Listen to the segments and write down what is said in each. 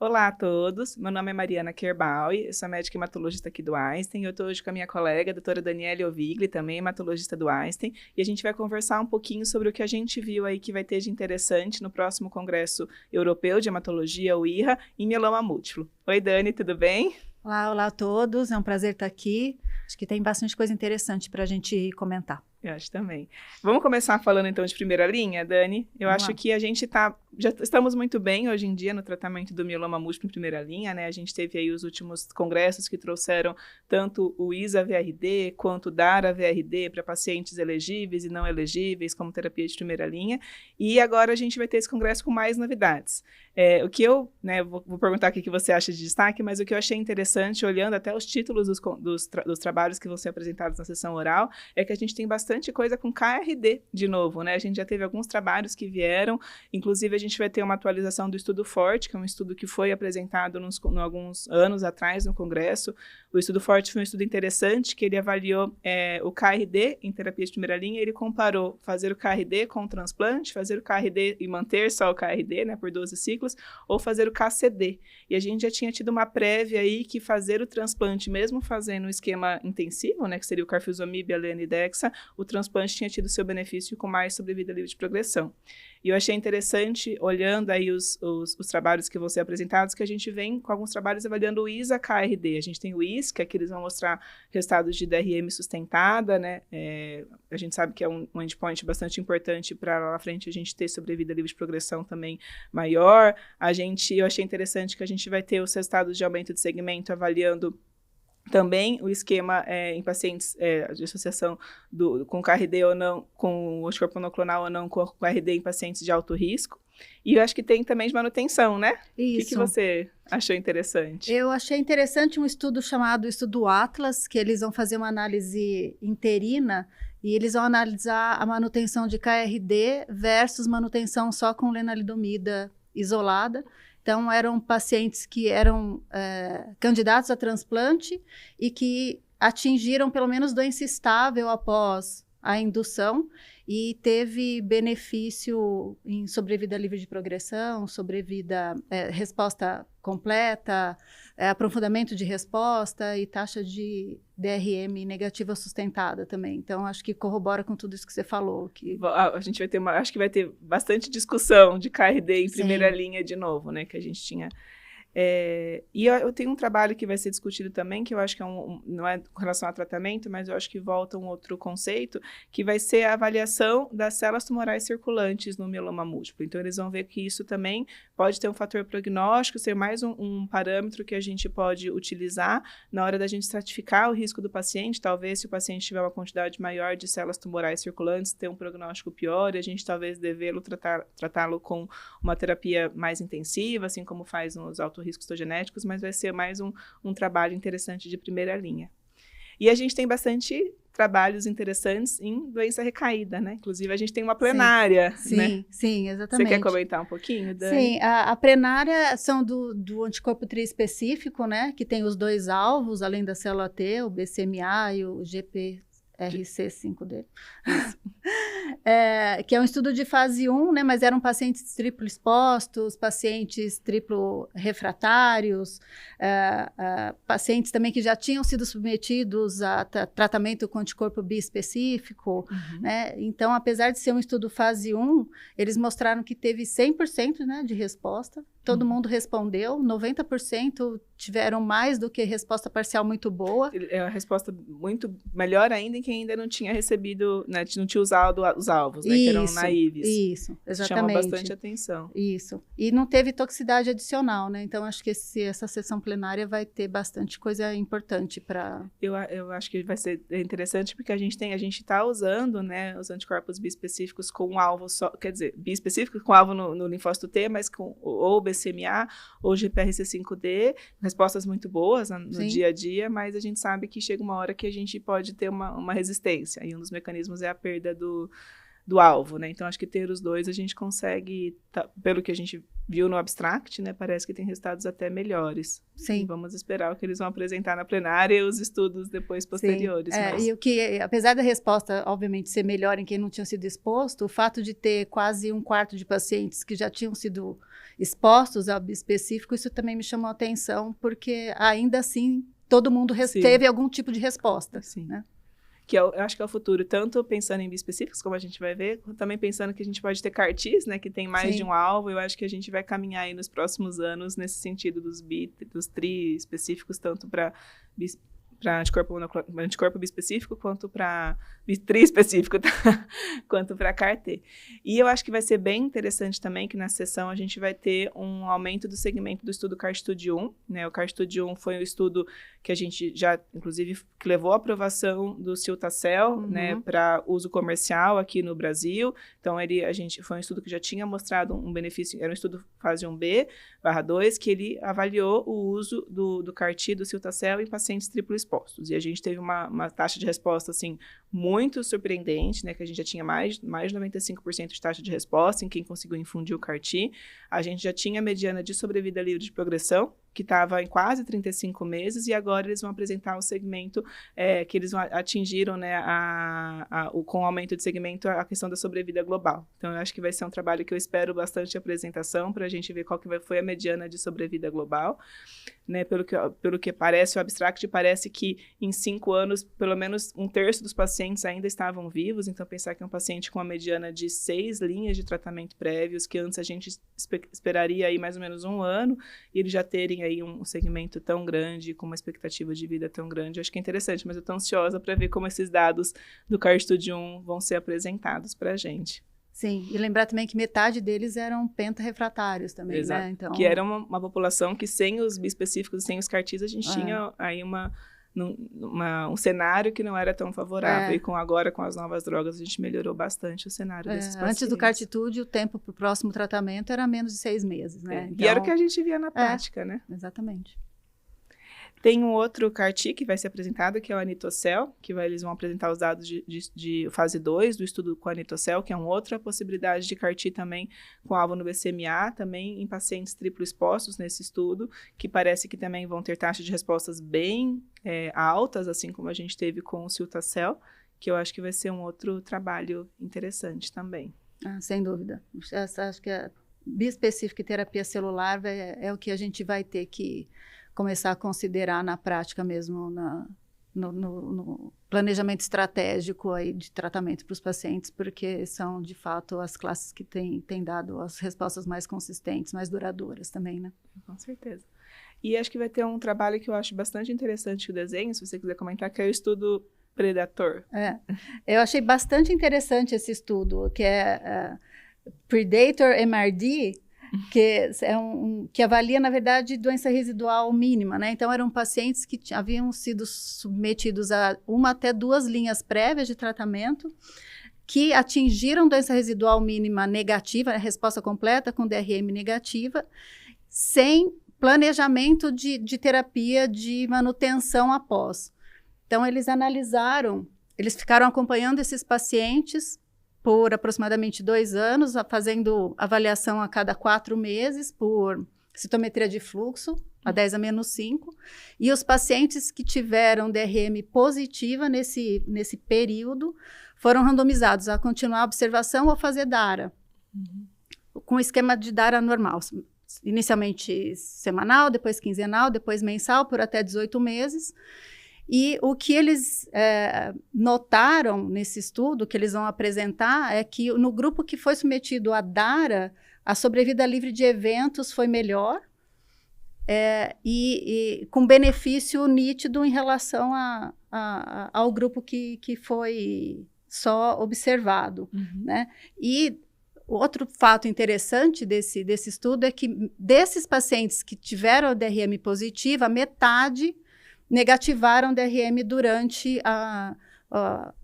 Olá a todos, meu nome é Mariana Kerbaui, eu sou médica hematologista aqui do Einstein. Eu estou hoje com a minha colega, a doutora Daniele Ovigli, também hematologista do Einstein, e a gente vai conversar um pouquinho sobre o que a gente viu aí que vai ter de interessante no próximo Congresso Europeu de Hematologia, o IRHA, em mieloma múltiplo. Oi, Dani, tudo bem? Olá a todos, é um prazer estar aqui. Acho que tem bastante coisa interessante para a gente comentar. Eu acho também. Vamos começar falando então de primeira linha, Dani? Eu Vamos acho lá. que a gente já estamos muito bem hoje em dia no tratamento do mieloma múltiplo em primeira linha, né? A gente teve aí os últimos congressos que trouxeram tanto o ISA-VRD quanto o DARA-VRD para pacientes elegíveis e não elegíveis como terapia de primeira linha. E agora a gente vai ter esse congresso com mais novidades. O que eu, vou perguntar o que você acha de destaque, mas o que eu achei interessante, olhando até os títulos dos trabalhos que vão ser apresentados na sessão oral, é que a gente tem bastante coisa com KRD de novo, né? A gente já teve alguns trabalhos que vieram, inclusive a gente vai ter uma atualização do estudo FORTE, que é um estudo que foi apresentado alguns anos atrás no Congresso. O estudo FORTE foi um estudo interessante, que ele avaliou o KRD em terapia de primeira linha, ele comparou fazer o KRD com o transplante, fazer o KRD e manter só o KRD, né, por 12 ciclos, ou fazer o KCD. E a gente já tinha tido uma prévia aí que fazer o transplante, mesmo fazendo o esquema intensivo, né, que seria o carfilzomib, a lenidexa, o transplante tinha tido seu benefício com mais sobrevida livre de progressão. E eu achei interessante, olhando aí os trabalhos que vão ser apresentados, que a gente vem com alguns trabalhos avaliando o ISA-KRD. A gente tem o ISCA, que eles vão mostrar resultados de DRM sustentada, né? A gente sabe que é um endpoint bastante importante para lá na frente a gente ter sobrevida livre de progressão também maior. Eu achei interessante que a gente vai ter os resultados de aumento de segmento avaliando também o esquema em pacientes de associação com KRD ou não, com o anticorpo monoclonal ou não, com KRD em pacientes de alto risco. E eu acho que tem também de manutenção, né? Isso. O que você achou interessante? Eu achei interessante um estudo chamado Estudo Atlas, que eles vão fazer uma análise interina e eles vão analisar a manutenção de KRD versus manutenção só com lenalidomida isolada. Então, eram pacientes que eram candidatos a transplante e que atingiram pelo menos doença estável após a indução e teve benefício em sobrevida livre de progressão, sobrevida, resposta completa, aprofundamento de resposta e taxa de DRM negativa sustentada também. Então, acho que corrobora com tudo isso que você falou. A gente vai ter acho que vai ter bastante discussão de KRD em primeira linha de novo, né, que a gente tinha. E eu tenho um trabalho que vai ser discutido também, que eu acho que não é com relação a tratamento, mas eu acho que volta um outro conceito, que vai ser a avaliação das células tumorais circulantes no mieloma múltiplo. Então, eles vão ver que isso também pode ter um fator prognóstico, ser mais um parâmetro que a gente pode utilizar na hora da gente estratificar o risco do paciente. Talvez, se o paciente tiver uma quantidade maior de células tumorais circulantes, ter um prognóstico pior, e a gente talvez devê-lo tratá-lo com uma terapia mais intensiva, assim como faz nos riscos genéticos, mas vai ser mais um trabalho interessante de primeira linha. E a gente tem bastante trabalhos interessantes em doença recaída, né? Inclusive, a gente tem uma plenária, né? Sim, exatamente. Você quer comentar um pouquinho, Dani? Sim, a plenária são do anticorpo triespecífico, né? Que tem os dois alvos, além da célula T, o BCMA e o GPRC5D. Que é um estudo de fase 1, né, mas eram pacientes triplo expostos, pacientes triplo refratários, pacientes também que já tinham sido submetidos a tratamento com anticorpo biespecífico, né? Então, apesar de ser um estudo fase 1, eles mostraram que teve 100%, né, de resposta. Todo mundo respondeu, 90% tiveram mais do que resposta parcial muito boa. É uma resposta muito melhor ainda em quem ainda não tinha recebido, né, não tinha usado os alvos, né, que eram naives. Isso, exatamente. Chama bastante atenção. Isso. E não teve toxicidade adicional, né? Então, acho que essa sessão plenária vai ter bastante coisa importante para... Eu acho que vai ser interessante porque a gente está usando, né, os anticorpos biespecíficos com um alvo só, quer dizer, biespecíficos com alvo no linfócito T, mas com ou BCMA ou GPRC5D, respostas muito boas no dia a dia, mas a gente sabe que chega uma hora que a gente pode ter uma resistência, e um dos mecanismos é a perda do alvo, né? Então, acho que ter os dois a gente consegue, pelo que a gente viu no abstract, né? Parece que tem resultados até melhores. Sim. E vamos esperar o que eles vão apresentar na plenária e os estudos depois posteriores. E o que, apesar da resposta, obviamente, ser melhor em quem não tinha sido exposto, o fato de ter quase 1/4 de pacientes que já tinham sido expostos ao bispecífico, isso também me chamou a atenção, porque ainda assim todo mundo teve algum tipo de resposta. Sim. Né? Que eu acho que é o futuro, tanto pensando em bispecíficos, como a gente vai ver, também pensando que a gente pode ter CAR-Ts, né, que tem mais de um alvo. Eu acho que a gente vai caminhar aí nos próximos anos nesse sentido dos tri específicos, tanto para anticorpo bispecífico, quanto para tri-específico, tá? Quanto para CAR-T. E eu acho que vai ser bem interessante também que na sessão a gente vai ter um aumento do segmento do estudo CARSTUDY-1, né? O CARSTUDY-1 foi um estudo que a gente já, inclusive, que levou à aprovação do Cilta-Cel, né, para uso comercial aqui no Brasil. Então, foi um estudo que já tinha mostrado um benefício, era um estudo fase 1B/2, que ele avaliou o uso do CAR-T, do Cilta-Cel, em pacientes triplo expostos. E a gente teve uma taxa de resposta, assim, muito surpreendente, né, que a gente já tinha mais de 95% de taxa de resposta em quem conseguiu infundir o CAR-T. A gente já tinha mediana de sobrevida livre de progressão, que estava em quase 35 meses, e agora eles vão apresentar o segmento que eles atingiram, né, com o aumento de segmento, a questão da sobrevida global. Então, eu acho que vai ser um trabalho que eu espero bastante apresentação, para a gente ver qual que foi a mediana de sobrevida global. Né, pelo que parece, o abstract parece que em 5 anos, pelo menos 1/3 dos pacientes ainda estavam vivos. Então, pensar que é um paciente com uma mediana de 6 linhas de tratamento prévios, que antes a gente esperaria aí mais ou menos 1 ano, e eles já terem aí um segmento tão grande, com uma expectativa de vida tão grande. Eu acho que é interessante, mas eu estou ansiosa para ver como esses dados do CARSTUDY-1 vão ser apresentados para a gente. Sim, e lembrar também que metade deles eram pentarefratários também, exato, né? Então... que era uma população que sem os bispecíficos, sem os CAR-Ts, a gente tinha aí um cenário que não era tão favorável. E agora, com as novas drogas, a gente melhorou bastante o cenário desses pacientes. Antes do CARTitude, o tempo para o próximo tratamento era menos de 6 meses, né? Então, e era o que a gente via na prática, né? Exatamente. Tem um outro CAR-T que vai ser apresentado, que é o Anito-cel, que eles vão apresentar os dados de fase 2 do estudo com o Anito-cel, que é uma outra possibilidade de CAR-T também com alvo no BCMA, também em pacientes triplo expostos nesse estudo, que parece que também vão ter taxas de respostas bem altas, assim como a gente teve com o Cilta-cel, que eu acho que vai ser um outro trabalho interessante também. Sem dúvida. Acho que a bispecífica e terapia celular é o que a gente vai ter que começar a considerar na prática mesmo, no planejamento estratégico aí de tratamento para os pacientes, porque são, de fato, as classes que têm dado as respostas mais consistentes, mais duradouras também, né? Com certeza. E acho que vai ter um trabalho que eu acho bastante interessante o desenho, se você quiser comentar, que é o estudo Predator. Eu achei bastante interessante esse estudo, que é Predator MRD, que avalia, na verdade, doença residual mínima, né? Então, eram pacientes que haviam sido submetidos a 1 até 2 linhas prévias de tratamento, que atingiram doença residual mínima negativa, resposta completa com DRM negativa, sem planejamento de terapia de manutenção após. Então, eles ficaram acompanhando esses pacientes por aproximadamente 2 anos, fazendo avaliação a cada 4 meses por citometria de fluxo, a 10⁻⁵, e os pacientes que tiveram DRM positiva nesse período foram randomizados a continuar a observação ou fazer DARA, com o esquema de DARA normal, inicialmente semanal, depois quinzenal, depois mensal, por até 18 meses, e o que eles notaram nesse estudo, que eles vão apresentar, é que no grupo que foi submetido a DARA, a sobrevida livre de eventos foi melhor, e com benefício nítido em relação ao grupo que foi só observado, né? E outro fato interessante desse estudo é que desses pacientes que tiveram DRM positiva, metade negativaram DRM durante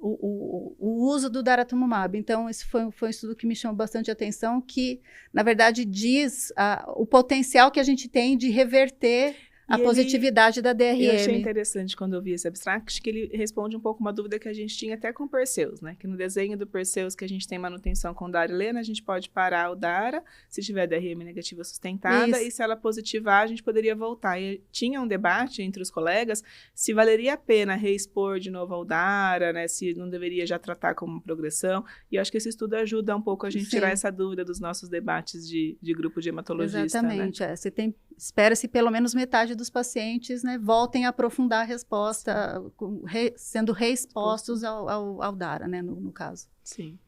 o uso do daratumumab. Então, esse foi um estudo que me chamou bastante atenção, que, na verdade, diz o potencial que a gente tem de reverter a positividade da DRM. Eu achei interessante quando eu vi esse abstract, que ele responde um pouco uma dúvida que a gente tinha até com o Perseus, né? Que no desenho do Perseus, que a gente tem manutenção com DARA e LENA, a gente pode parar o DARA, se tiver DRM negativa sustentada, e se ela positivar, a gente poderia voltar. E tinha um debate entre os colegas se valeria a pena reexpor de novo ao DARA, né? Se não deveria já tratar como progressão. E eu acho que esse estudo ajuda um pouco a gente tirar essa dúvida dos nossos debates de grupo de hematologista. Exatamente. Né? Espera-se pelo menos metade dos pacientes, né, voltem a aprofundar a resposta, sendo reexpostos ao DARA, né, no caso. Sim.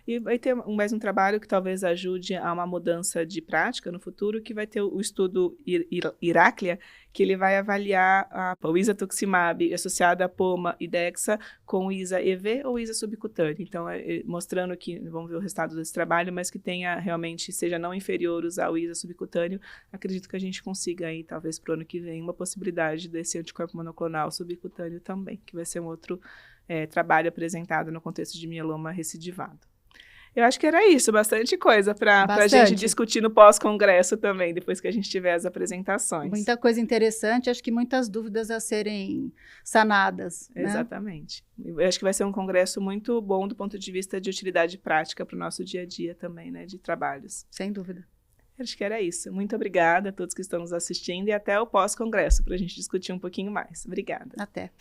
E vai ter mais um trabalho que talvez ajude a uma mudança de prática no futuro, que vai ter o estudo Iráclia, que ele vai avaliar o isatuximab associado a POMA e DEXA com o ISA-EV ou ISA subcutâneo. Então, mostrando que, vamos ver o resultado desse trabalho, mas que tenha realmente, seja não inferior usar o ISA subcutâneo, acredito que a gente consiga aí, talvez para o ano que vem, uma possibilidade desse anticorpo monoclonal subcutâneo também, que vai ser um outro trabalho apresentado no contexto de mieloma recidivado. Eu acho que era isso, bastante coisa para a gente discutir no pós-congresso também, depois que a gente tiver as apresentações. Muita coisa interessante, acho que muitas dúvidas a serem sanadas. Exatamente. Né? Eu acho que vai ser um congresso muito bom do ponto de vista de utilidade prática para o nosso dia a dia também, né, de trabalhos. Sem dúvida. Acho que era isso. Muito obrigada a todos que estão nos assistindo e até o pós-congresso para a gente discutir um pouquinho mais. Obrigada. Até.